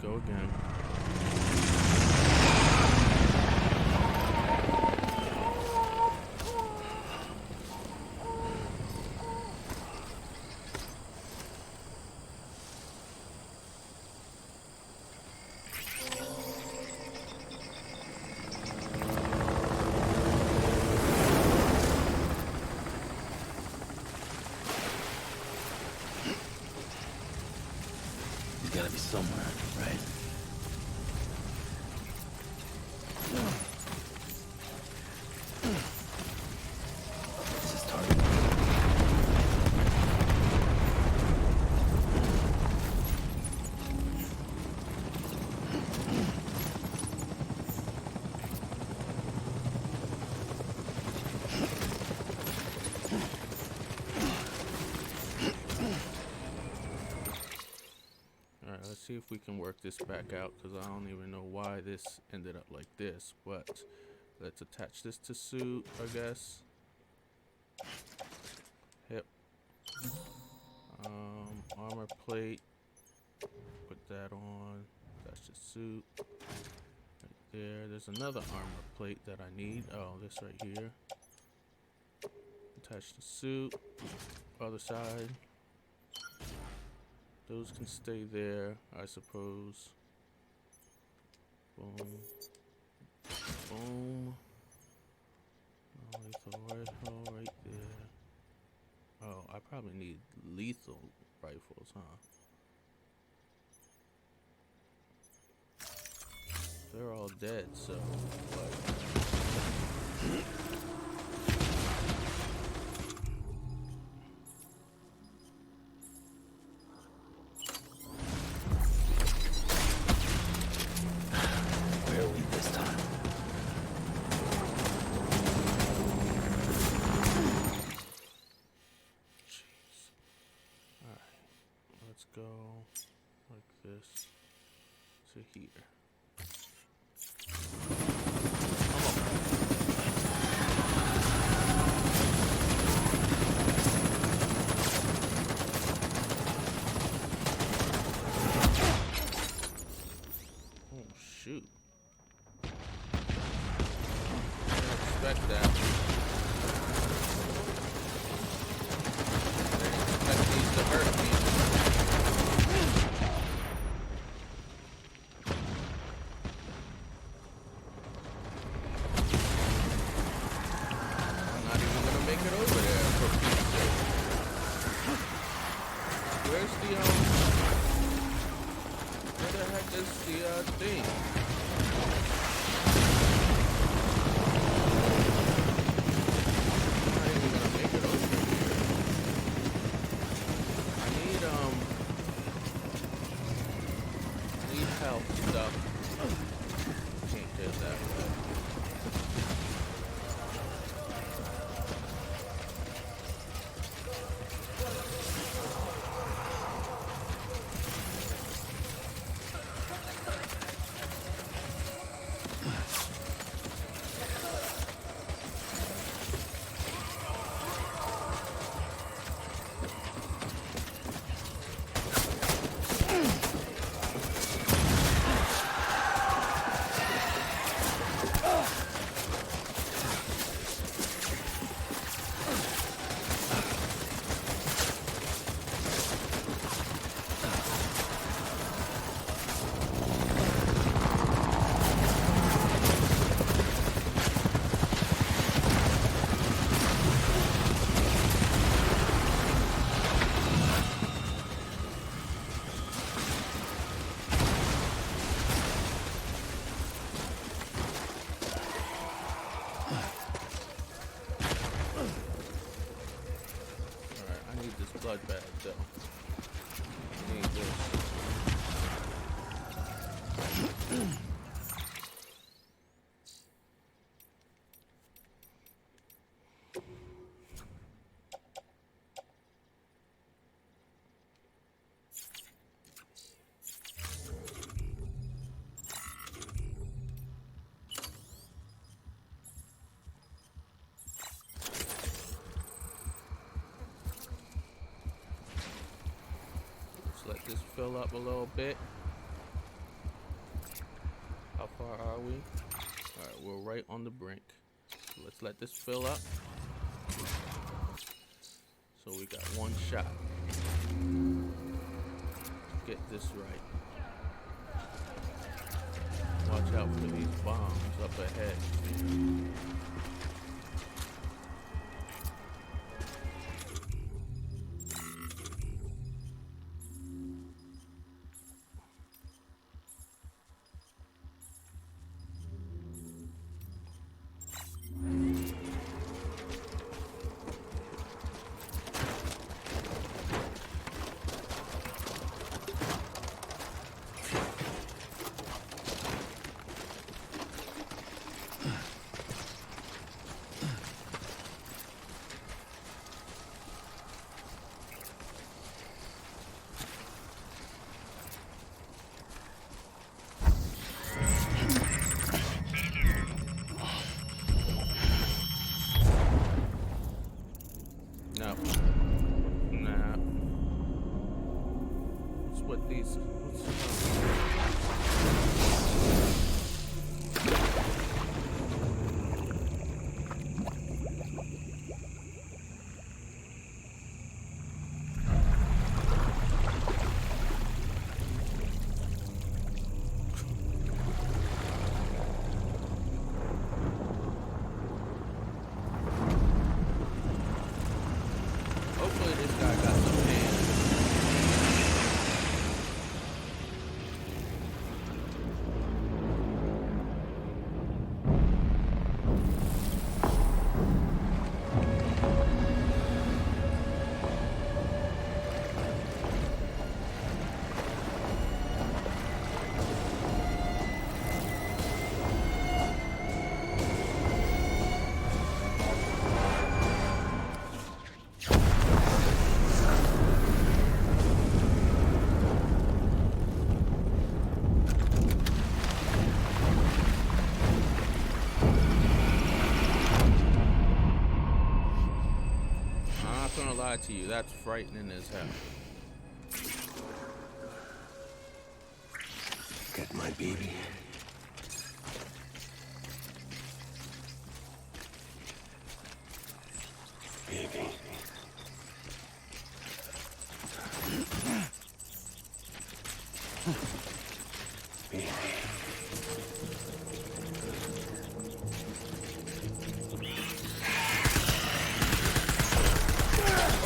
Go again. He's gotta be somewhere, right? This is target. Alright, let's see if we can work this back out, because I don't even know why this ended up like this, but let's attach this to suit, I guess. Hip. Armor plate. Put that on. That's the suit. Right there. There's another armor plate that I need. Oh, this right here. Attach the suit. Other side. Those can stay there, I suppose. Boom. Boom. Lethal rifle right there. Oh, I probably need lethal rifles, huh? They're all dead, so what? Where are we this time? Jeez. Alright. Let's go like this to here. Oh shoot. Didn't expect that. Didn't expect these to hurt me. I'm not even gonna make it over there for Pete's sake. Where's the where the heck is the thing? I'm not even gonna make it over here. I need help stuff. Can't get that way. Alright, I need this blood bag though. I need this. Let's let this fill up a little bit. How far are we? Alright, we're right on the brink. So let's let this fill up. So we got one shot. Get this right. Watch out for these bombs up ahead. No. Nah. What's with these? Hopefully this guy got some hands. I'm not gonna lie to you, that's frightening as hell. Get my baby. Baby. Baby.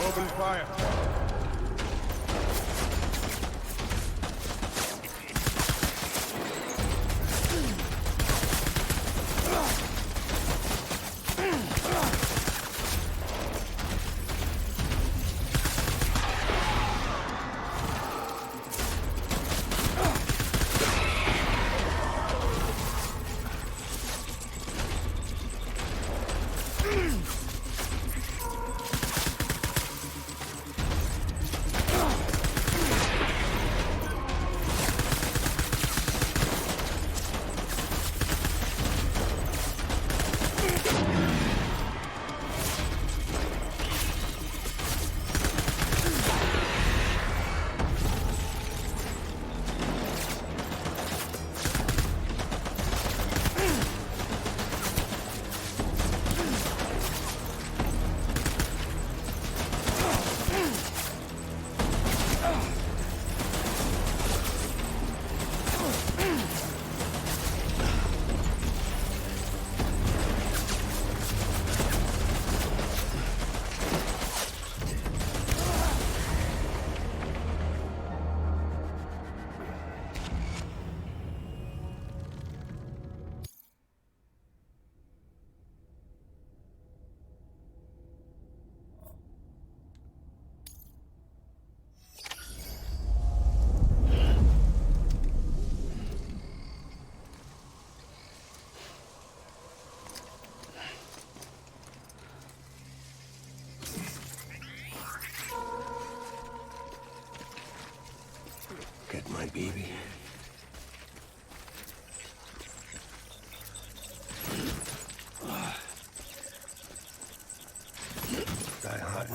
Open fire. Get my baby. Die hot.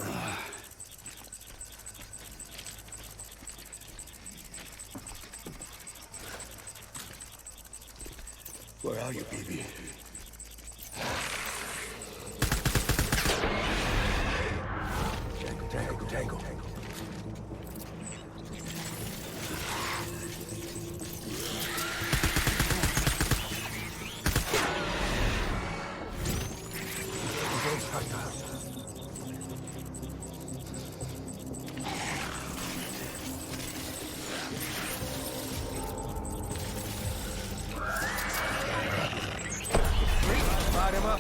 Where are you, baby? Tango, tango. Light him up.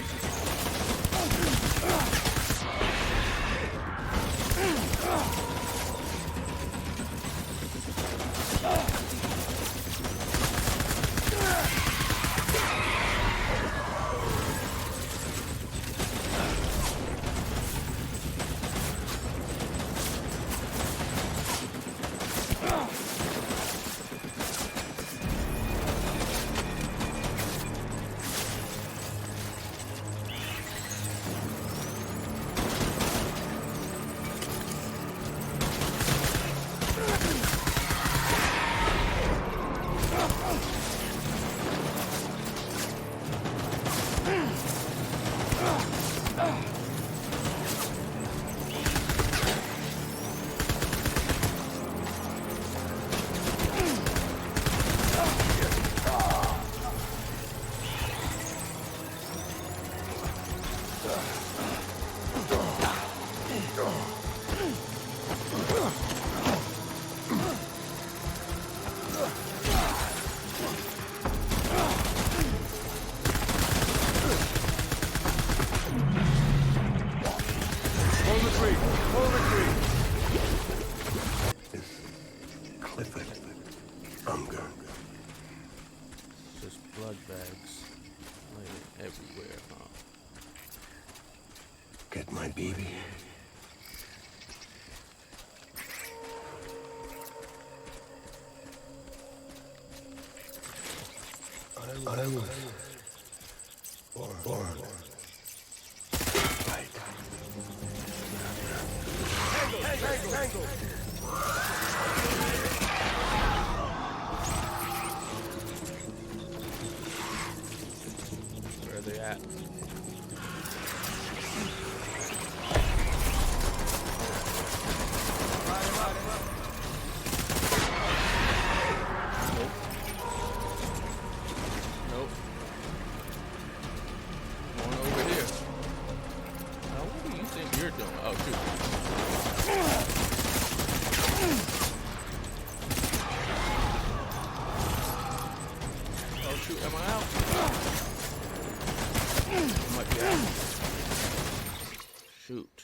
Unger. Just blood bags laying everywhere, huh? Get my baby. I was born. Right. Tango. Where are they at? Nope. Going over here. Now, what do you think you're doing? Oh, shoot. Oh, shoot. Am I out? Might be out. Shoot.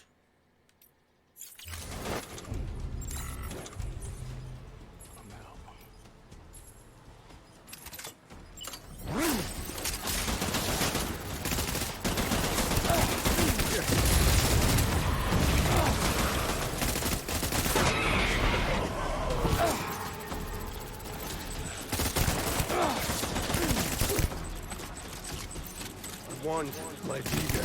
I'm out. One, my baby.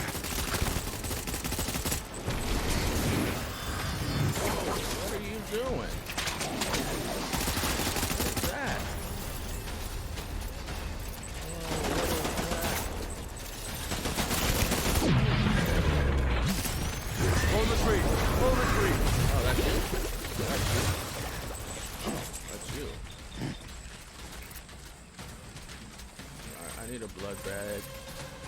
What are you doing? What is that? Hold the tree. Oh, that's you? That's you. Alright, I need a blood bag.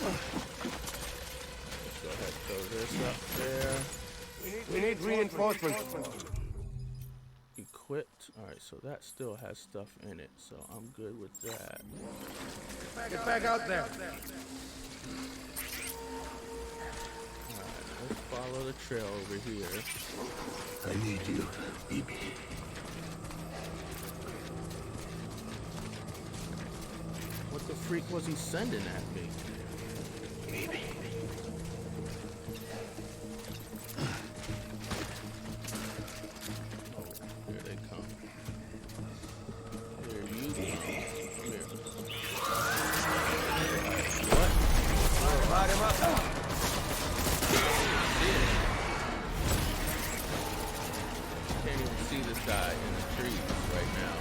Let's go ahead and throw this up there. We need reinforcements. Equipped. Alright, so that still has stuff in it, so I'm good with that. Get back out there. Alright, let's follow the trail over here. I need you, baby. What the freak was he sending at me? Baby. Oh, here they come. Here you go. Come here. What? Light him up. Can't even see this guy in the trees right now.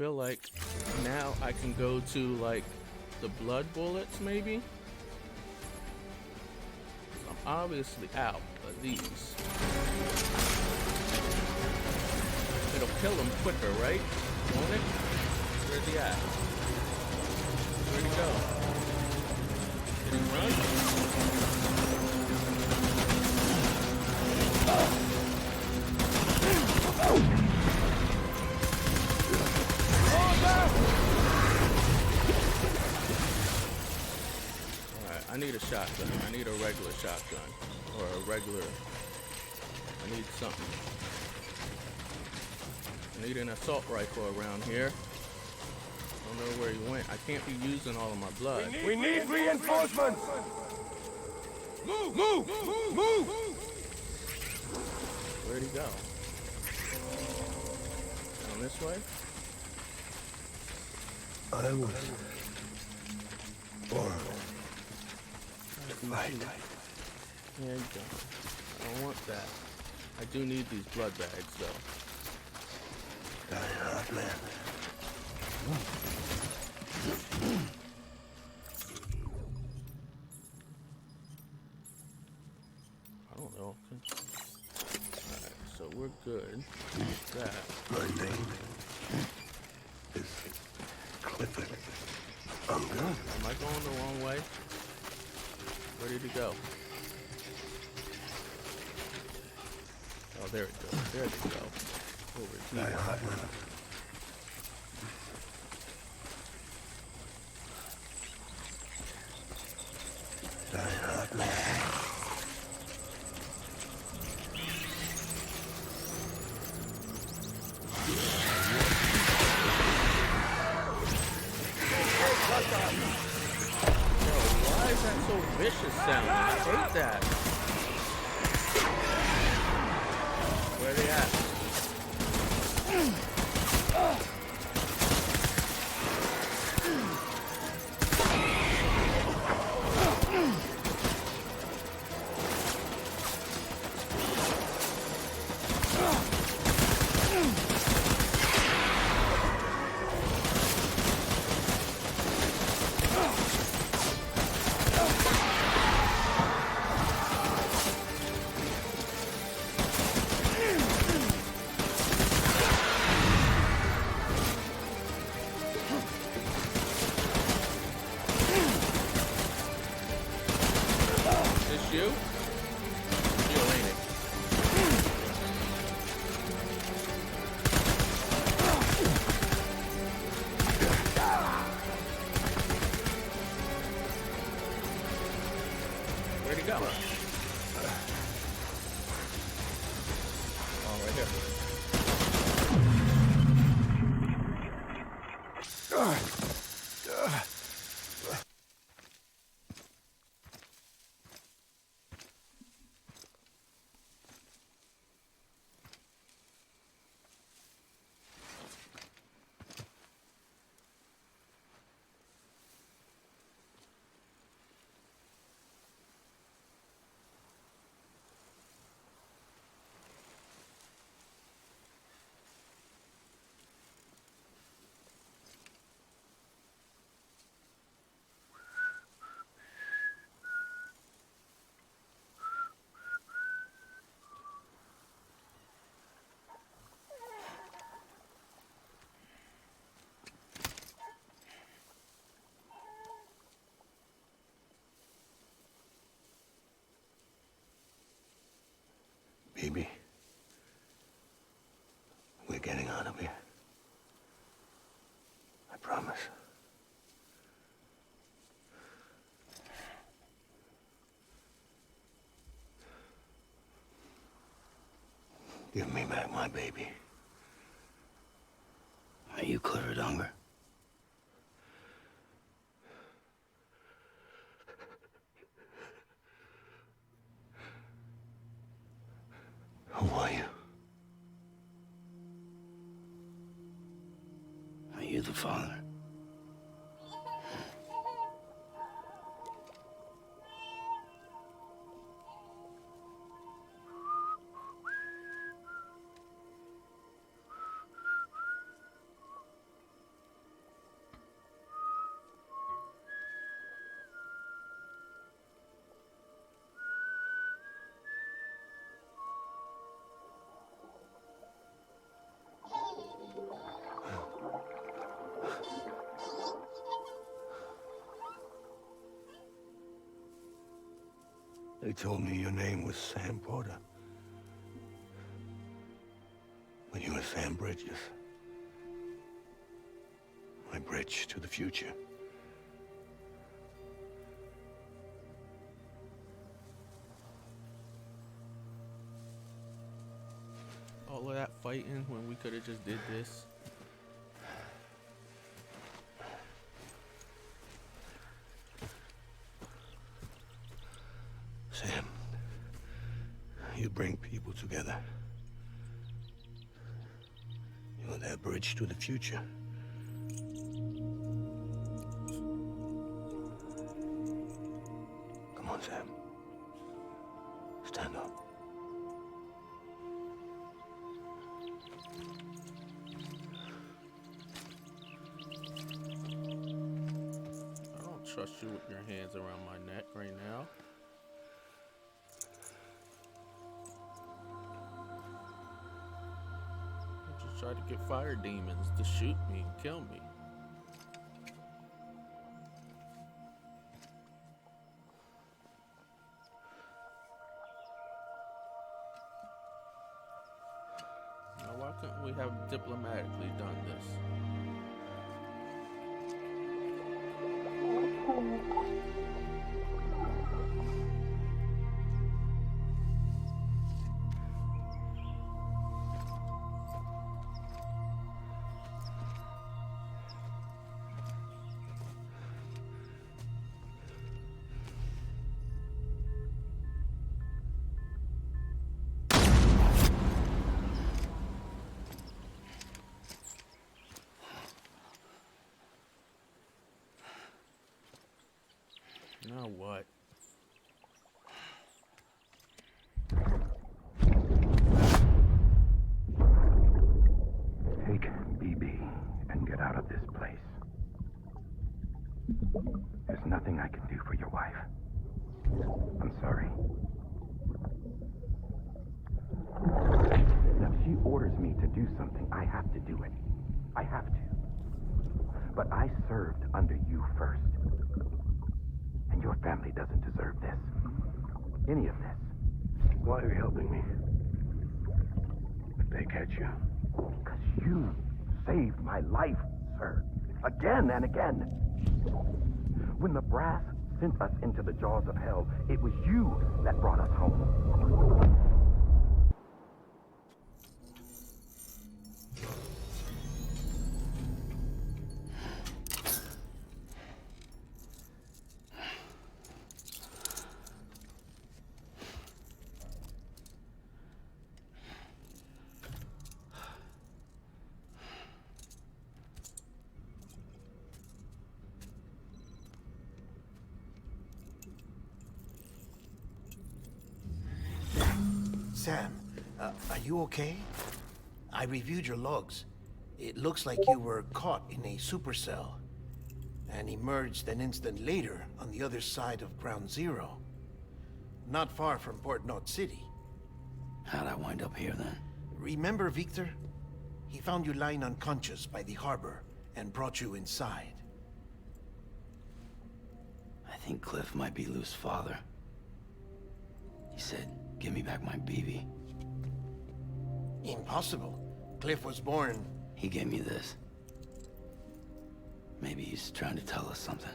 feel like now I can go to like the blood bullets maybe. I'm obviously out of these. It'll kill him quicker, right? Won't it? Where's he at? Where'd he go? Did he run? Alright, I need a shotgun. I need a regular shotgun. Or a regular... I need something. I need an assault rifle around here. I don't know where he went. I can't be using all of my blood. We need reinforcements! Move! Move! Move! Where'd he go? Down this way? I was born to fight. Yeah, you don't. I don't want that. I do need these blood bags, though. Die hard, man. I don't know. Alright, so we're good. That. My name is Clifford Unger. Am I going the wrong way? Where did he go? Oh, there it goes. There they go. Over Die here. hard, man. Die hard, man. Yo, why is that so vicious sounding? I hate that. Where are they at? You? You, ain't it? Where'd he go? Oh, right here. Baby, we're getting out of here. I promise. Give me back my baby. Are you Clifford Unger? Who are you? Are you the father? They told me your name was Sam Porter. But you were Sam Bridges. My bridge to the future. All of that fighting when we could have just did this. Sam, you bring people together. You're their bridge to the future. Come on, Sam. Stand up. I don't trust you with your hands around my neck right now. I just tried to get fire demons to shoot me and kill me. Now, why couldn't we have diplomatically done this? Now what? Take BB and get out of this place. There's nothing I can do for your wife. I'm sorry. Now, if she orders me to do something, I have to do it. I have to. But I served under you first. And your family doesn't deserve this. Any of this. Why are you helping me? If they catch you. Because you saved my life, sir. Again and again. When the brass sent us into the jaws of hell, it was you that brought us home. Sam, are you okay? I reviewed your logs. It looks like you were caught in a supercell and emerged an instant later on the other side of Ground Zero. Not far from Port Knot City. How'd I wind up here then? Remember Victor? He found you lying unconscious by the harbor and brought you inside. I think Cliff might be Lou's father. He said, give me back my BB. Impossible. Cliff was born... He gave me this. Maybe he's trying to tell us something.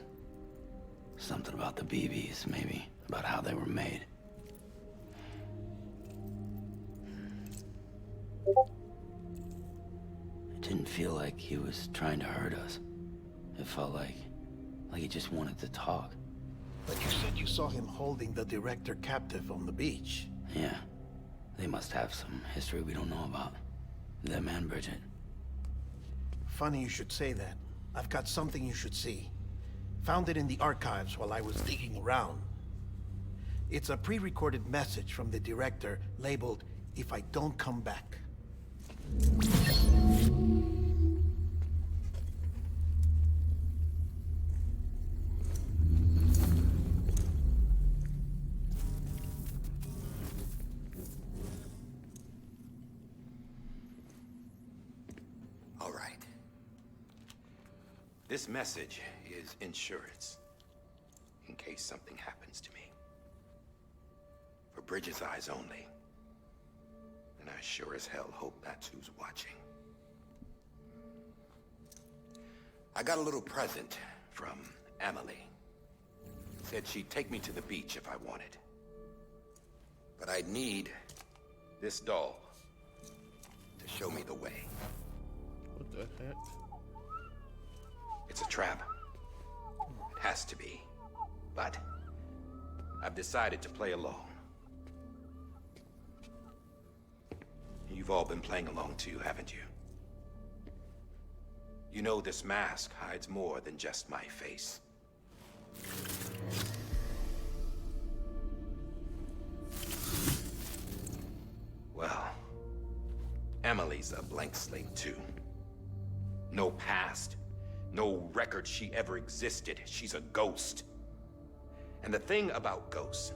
Something about the BBs, maybe. About how they were made. It didn't feel like he was trying to hurt us. It felt like he just wanted to talk. But you said you saw him holding the director captive on the beach. Yeah. They must have some history we don't know about. Them and Bridget. Funny you should say that. I've got something you should see. Found it in the archives while I was digging around. It's a pre-recorded message from the director labeled, "If I don't come back." All right. This message is insurance, in case something happens to me. Bridges' eyes only. And I sure as hell hope that's who's watching. I got a little present from Emily. Said she'd take me to the beach if I wanted. But I'd need this doll to show me the way. What the heck? It's a trap. It has to be. But I've decided to play along. You've all been playing along too, haven't you? You know this mask hides more than just my face. Well, Emily's a blank slate too. No past, no record she ever existed. She's a ghost. And the thing about ghosts,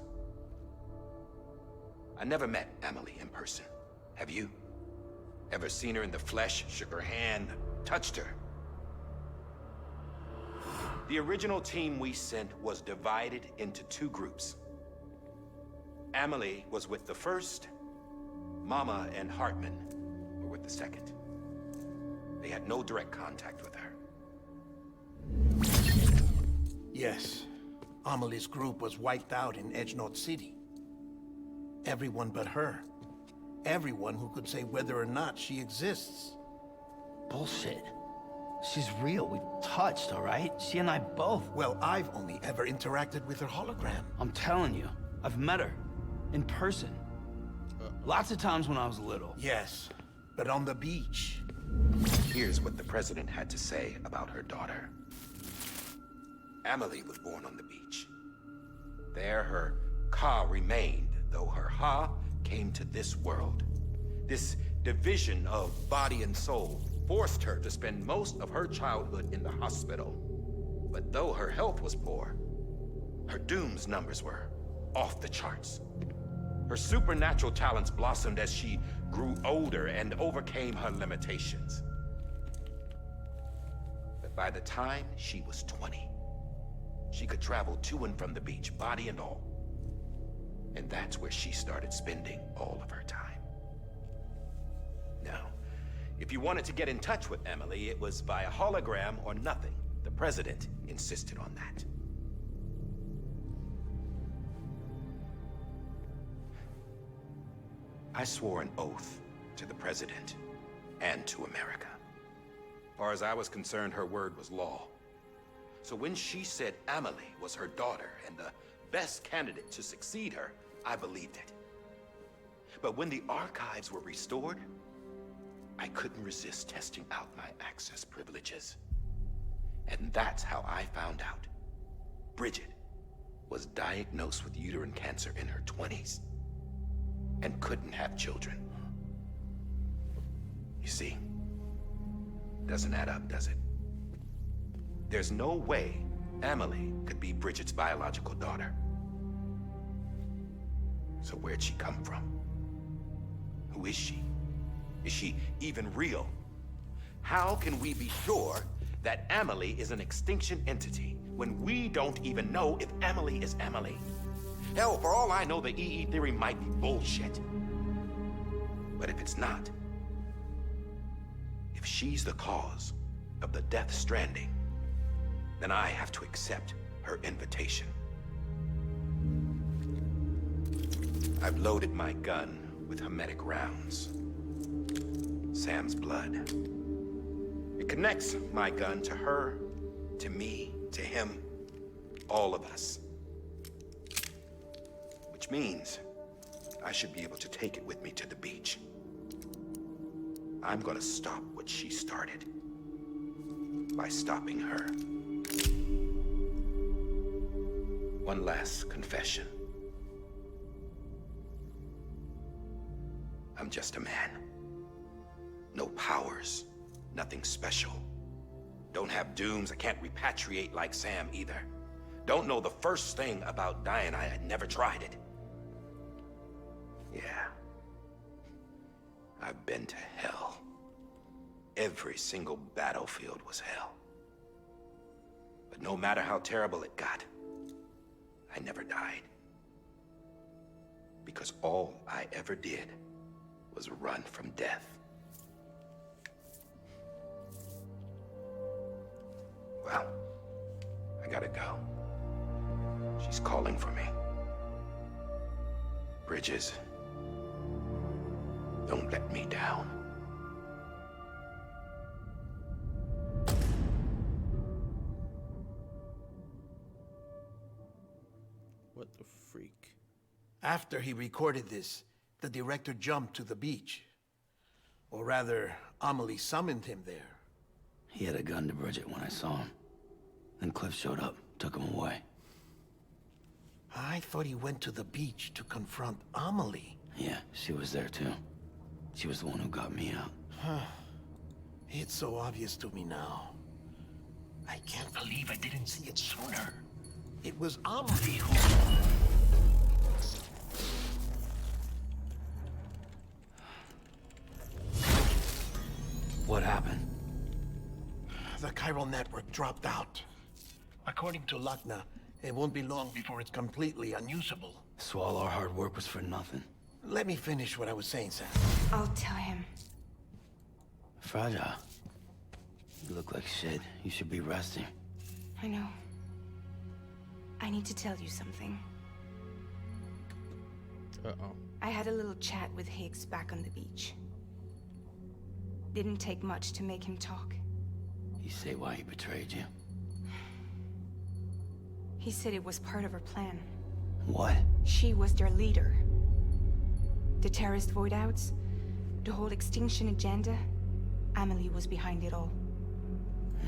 I never met Emily in person. Have you? Ever seen her in the flesh, shook her hand, touched her? The original team we sent was divided into two groups. Emily was with the first, Mama and Hartman were with the second. They had no direct contact with her. Yes. Amelie's group was wiped out in Edgenorth City. Everyone but her. Everyone who could say whether or not she exists. Bullshit. She's real. We've touched, all right? She and I both. Well, I've only ever interacted with her hologram. I'm telling you, I've met her. In person. Lots of times when I was little. Yes, but on the beach. Here's what the president had to say about her daughter. Emily was born on the beach. There her Ka remained, though her Ha came to this world. This division of body and soul forced her to spend most of her childhood in the hospital. But though her health was poor, her Doom's numbers were off the charts. Her supernatural talents blossomed as she grew older and overcame her limitations. But by the time she was 20, she could travel to and from the beach, body and all. And that's where she started spending all of her time. Now, if you wanted to get in touch with Emily, it was via hologram or nothing. The president insisted on that. I swore an oath to the president and to America. As far as I was concerned, her word was law. So when she said Emily was her daughter and the best candidate to succeed her, I believed it. But when the archives were restored, I couldn't resist testing out my access privileges. And that's how I found out Bridget was diagnosed with uterine cancer in her 20s and couldn't have children. You see, doesn't add up, does it? There's no way Emily could be Bridget's biological daughter. So where'd she come from? Who is she? Is she even real? How can we be sure that Emily is an extinction entity when we don't even know if Emily is Emily? Hell, for all I know, the EE theory might be bullshit. But if it's not, if she's the cause of the death stranding, then I have to accept her invitation. I've loaded my gun with hermetic rounds. Sam's blood. It connects my gun to her, to me, to him, all of us. Which means I should be able to take it with me to the beach. I'm gonna stop what she started by stopping her. One last confession. I'm just a man. No powers, nothing special. Don't have dooms, I can't repatriate like Sam either. Don't know the first thing about dying, I had never tried it. Yeah. I've been to hell. Every single battlefield was hell. But no matter how terrible it got, I never died. because all I ever did was run from death. Well, I gotta go. She's calling for me. Bridges, don't let me down. What the freak? After he recorded this, the director jumped to the beach. Or rather, Amelie summoned him there. He had a gun to Bridget when I saw him. Then Cliff showed up, took him away. I thought he went to the beach to confront Amelie. Yeah, she was there too. She was the one who got me out. It's so obvious to me now. I can't believe I didn't see it sooner. It was Amelie who... What happened? The chiral network dropped out. According to Lakna, it won't be long before it's completely unusable. So all our hard work was for nothing. Let me finish what I was saying, Sam. I'll tell him. Fragile. You look like shit. You should be resting. I know. I need to tell you something. Uh-oh. I had a little chat with Higgs back on the beach. Didn't take much to make him talk. You say why he betrayed you? He said it was part of her plan. What? She was their leader. The terrorist void-outs, the whole extinction agenda, Amelie was behind it all.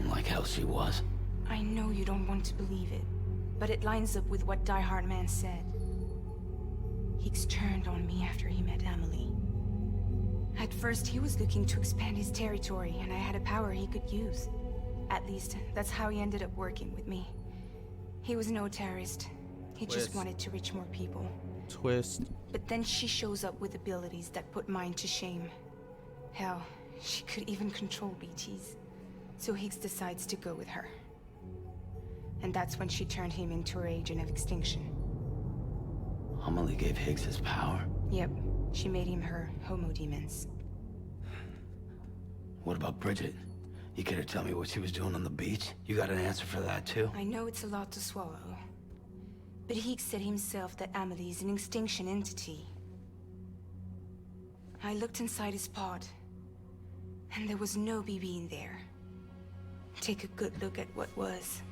Like hell she was. I know you don't want to believe it, but it lines up with what Die Hard Man said. Higgs turned on me after he met Amelie. At first, he was looking to expand his territory, and I had a power he could use. At least, that's how he ended up working with me. He was no terrorist. He just Twist. wanted to reach more people. Twist. But then she shows up with abilities that put mine to shame. Hell, she could even control BTs. So Higgs decides to go with her. And that's when she turned him into her agent of extinction. Amelie gave Higgs his power. Yep, she made him her Homo Demons. What about Bridget? You care to tell me what she was doing on the beach? You got an answer for that too? I know it's a lot to swallow. But Higgs said himself that Amelie is an extinction entity. I looked inside his pod, and there was no BB in there. Take a good look at what was.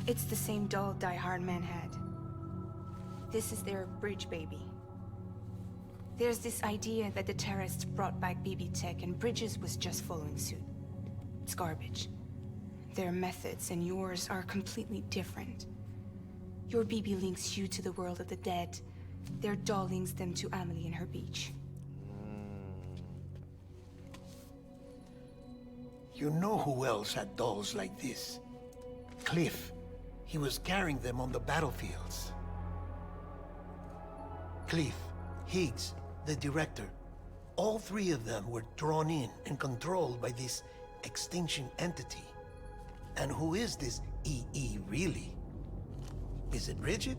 It's the same doll Die Hard Man had. This is their bridge baby. There's this idea that the terrorists brought back BB tech and Bridges was just following suit. It's garbage. Their methods and yours are completely different. Your BB links you to the world of the dead. Their doll links them to Amelie and her beach. You know who else had dolls like this? Cliff. He was carrying them on the battlefields. Cliff, Higgs, the director. All three of them were drawn in and controlled by this extinction entity. And who is this EE really? Is it Bridget?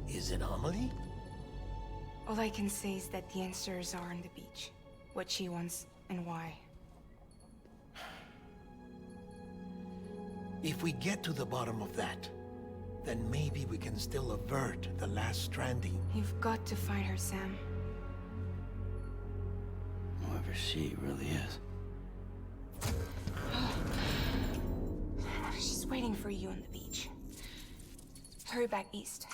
Is it Amelie? All I can say is that the answers are on the beach. What she wants and why. If we get to the bottom of that, then maybe we can still avert the last stranding. You've got to find her, Sam. Whoever she really is. She's waiting for you on the beach. Hurry back east.